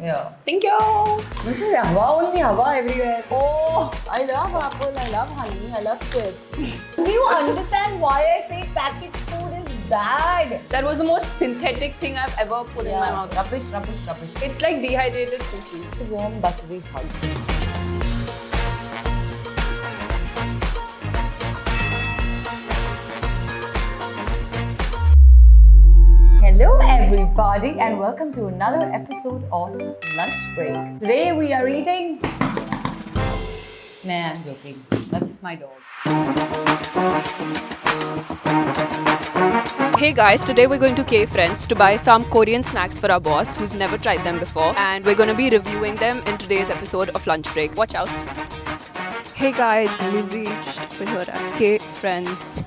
Yeah. Thank you. This is Hava everywhere. Oh, I love apple, I love honey, I love chips. Do you understand why I say packaged food is bad? That was the most synthetic thing I've ever put in my mouth. Rubbish. It's like dehydrated sushi. It's a warm, buttery hug. Hello everybody and welcome to another episode of Lunch Break. Today we are eating... Nah, I'm joking. That's just my dog. Hey guys, today we're going to K Friends to buy some Korean snacks for our boss who's never tried them before, and we're going to be reviewing them in today's episode of Lunch Break. Watch out. Hey guys, we reached when we're at K Friends.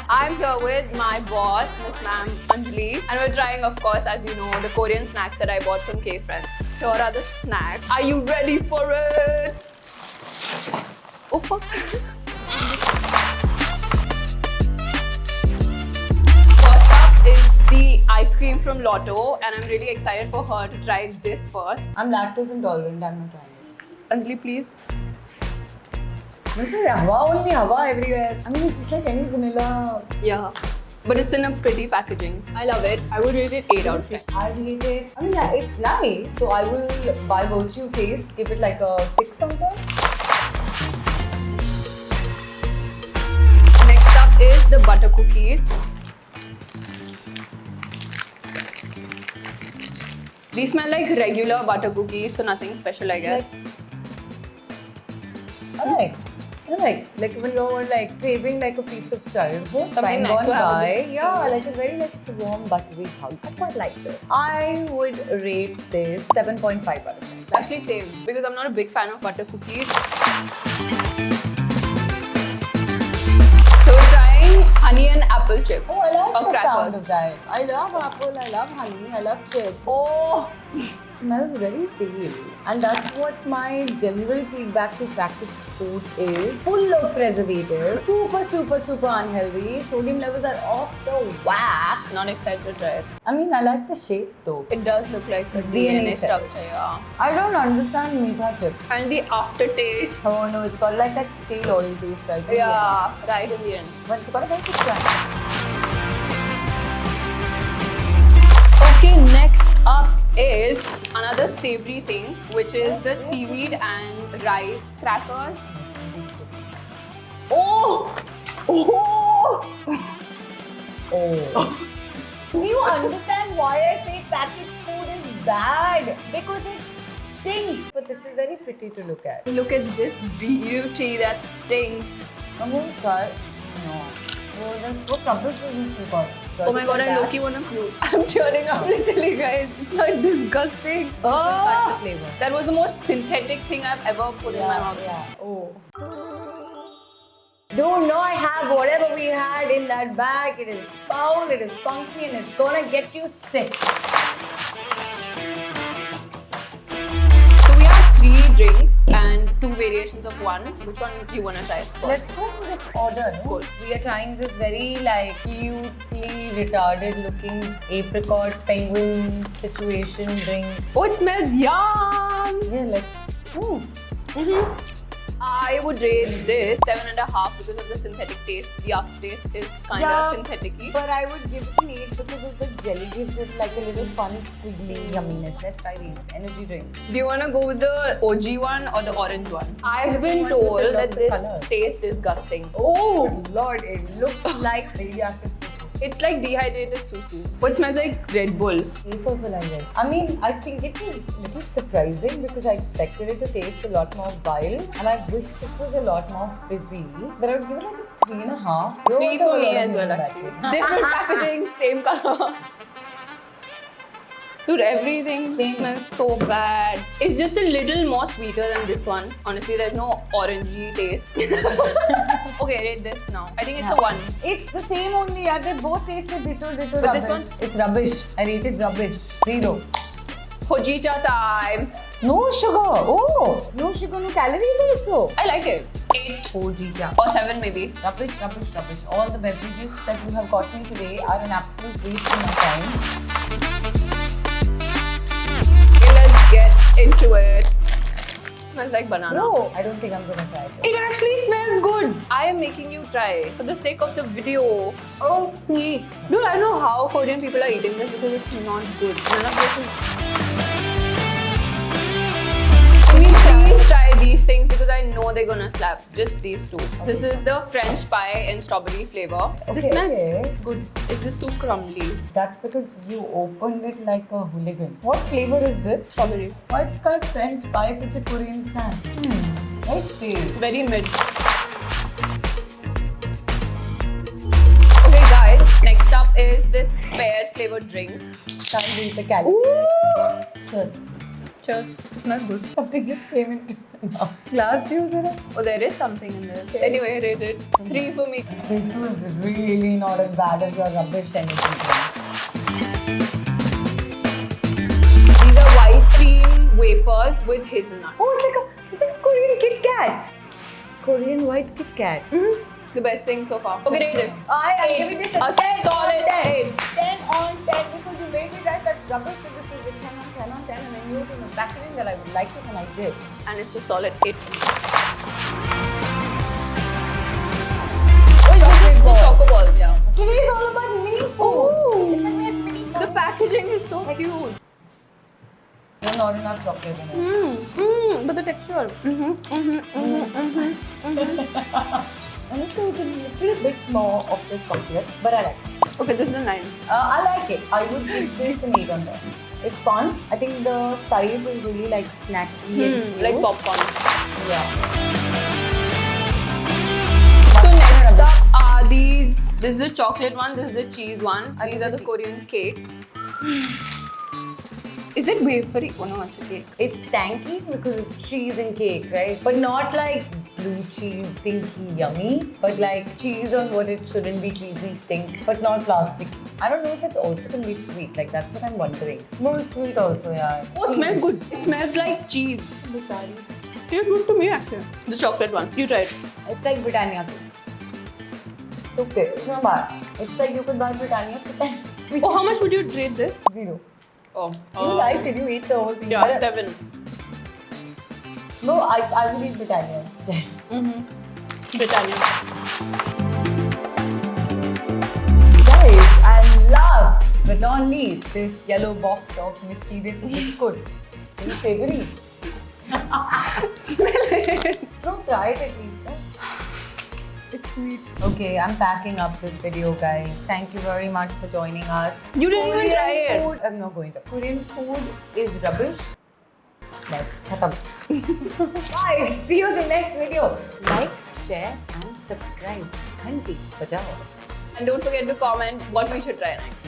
I'm here with my boss, Miss Ma'am Anjali, and we're trying, of course, as you know, the Korean snacks that I bought from K Friends. Here are the snacks. Are you ready for it? Oh fuck! First up is the ice cream from Lotto, and I'm really excited for her to try this first. I'm lactose intolerant, I'm not trying it. Anjali, please. This is Hava everywhere. I mean, it's just like any vanilla. Yeah. But it's in a pretty packaging. I love it. I would rate it 8 out of 10. I rate it. I mean, yeah, it's nice. So I will, by virtue taste, give it like a 6 something. Next up is the butter cookies. These smell like regular butter cookies, so nothing special, I guess. I like when you're like craving like a piece of childhood. Something nice to have. Yeah, like a very like it's a warm buttery hug. I quite like this. I would rate this 7.5 out of 10. Actually, same, because I'm not a big fan of butter cookies. So we're trying honey and apple chip. Oh, I like or the crackers. sound of that. I love apple, I love honey, I love chips. Oh! It smells very savory. And that's what my general feedback to packaged food is. Full of preservatives. Super unhealthy. Sodium levels are off the whack. Not excited to try it. I mean, I like the shape though. It does look like a DNA DNA structure, yeah. I don't understand meetha chips. And the aftertaste. Oh no, it's got like that stale oil taste right? Yeah, right in the end. But it's got a very good crunch. Okay, next up is another savory thing, which is the seaweed and rice crackers. Oh! Oh. Do you understand why I say packaged food is bad? Because it stinks. But this is very pretty to look at. Look at this beauty that stinks. I'm going to try. No. What rubbish is this got? Oh my god, I low-key wanna puke. I'm tearing up literally, guys. It's so disgusting. Oh! The flavor. That was the most synthetic thing I've ever put in my mouth. Yeah. Oh. Dude, no, I have whatever we had in that bag. It is foul, it is funky, and it's gonna get you sick. So we have 3 drinks and 2 variations of one. Which one do you wanna try first? Let's go for this order. No? Cool. We are trying this very like cutely retarded looking apricot penguin situation drink. Oh, it smells yum! Yeah, like, ooh. I would rate this 7.5 because of the synthetic taste. The aftertaste is kind of synthetic-y. But I would give it an 8 because of the jelly gives it like a little fun squiggly yumminess. Let's try these energy drinks. Do you want to go with the OG one or the orange one? I've been told that this tastes disgusting. Oh Lord, it looks like radioactive sushi. It's like dehydrated sushi. But it smells like Red Bull. It's also like that. I mean, I think it was a little surprising because I expected it to taste a lot more vile and I wished it was a lot more fizzy. But I would give it like a 3.5. 3 for me as well, actually. Different packaging, same color. Dude, everything Same. smells so bad. It's just a little more sweeter than this one. Honestly, there's no orangey taste. Okay, rate this now. I think it's a 1. It's the same only. Yeah, they both tasted ditto But rubbish. this one's- It's rubbish. I rated rubbish. 0. Hojicha time. No sugar. Oh, no sugar, no calories also. I like it. 8 Hojicha. or 7 maybe. Rubbish. All the beverages that you have got me today are an absolute waste of my time. Okay, let's get into it. Smells like banana. No, I don't think I'm gonna try it. It actually smells good. I am making you try for the sake of the video. Oh, sweet. Dude, I don't know how Korean people are eating this because it's not good. None of this is. Can we please try these things because I know they're gonna slap. Just these two. This is the French pie in strawberry flavor. This Okay, smells okay. good. It's just too crumbly. That's because you opened it like a hooligan. What flavor is this? Strawberry. Why it's called French pie if it's a Korean snack? Nice taste. Very mid. Okay, guys. Next up is this pear flavored drink. Can't beat the calories. Ooh. Cheers. Cheers. It smells good. Something just came into my glass juice in it. Oh, there is something in there. Anyway, rate it 3 for me. This was really not as bad as your rubbish energy drink. These are white cream wafers with hazelnut. Oh, it's like a Korean Kit Kat. Korean white Kit Kat. The best thing so far. Okay, rate it. I'm 8. giving this A a 10 solid on 10. 8. 10 on 10 because you made me write that rubbish so this is a 10 on 10 on 10 and I knew it in the back end that I would like it and I did. And it's a solid 8. Oh, this is the choco ball, yeah. Today is all about mini food. Ooh. It's like we had mini The packaging is so cute. There's not enough chocolate in it. But the texture. And it's still a little bit more of the chocolate, but I like it. Okay, this is a 9. I like it. I would give this an 8 on 10. It's fun. I think the size is really like snacky and cute. Like popcorn. Yeah. So next up are these. This is the chocolate one. This is the cheese one. I These think are the the Korean cakes. Is it wafery? Oh no, it's a cake. It's tanky because it's cheese and cake, right? But not like blue cheese, stinky, yummy. But like cheese on what it shouldn't be cheesy, stink. But not plastic. I don't know if it's also gonna be sweet. Like that's what I'm wondering. No, it's sweet also, yeah. Oh, it smells good. It smells like cheese. Tastes good to me actually. The chocolate one. You try it. It's like Britannia cake. Okay, it's not bad. It's like you could buy Britannia for 10. Oh, how much would you rate this? 0. Oh, You liked it, you ate the whole thing. yeah, But, 7. no, I would eat Britannia instead. Britannia. Guys, and last but not least, this yellow box of mysterious biscuit. Very savory. Smell it. No, try it at least. Huh? It's sweet. Okay, I'm packing up this video, guys. Thank you very much for joining us. You didn't even try it. Food, I'm not going to. Korean food is rubbish. Bye. Khatam. Bye. See you in the next video. Like, share, and subscribe. Ghanti bajao. And don't forget to comment what we should try next.